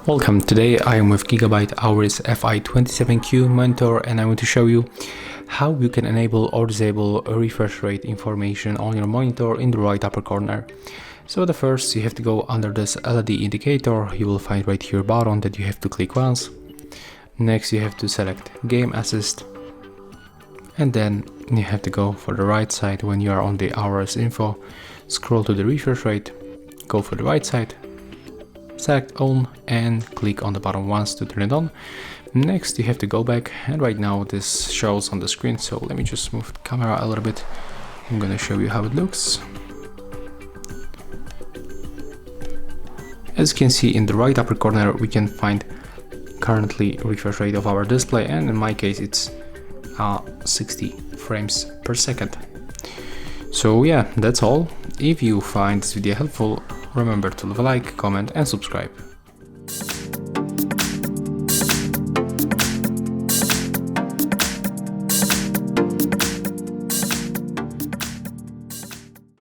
Welcome, today I am with Gigabyte Aorus Fi27Q monitor and I want to show you how you can enable or disable a refresh rate information on your monitor in the right upper corner. So the first, you have to go under this LED indicator. You will find right here a button that you have to click once. Next you have to select Game Assist, and then you have to go for the right side. When you are on the HardReset.Info, scroll to the refresh rate, go for the right side, select on and click on the button once to turn it on. Next you have to go back, and right now this shows on the screen, so let me just move the camera a little bit. I'm gonna show you how it looks. As you can see in the right upper corner, we can find currently refresh rate of our display, and in my case it's 60 frames per second. So yeah, that's all. If you find this video helpful, remember to leave a like, comment and subscribe.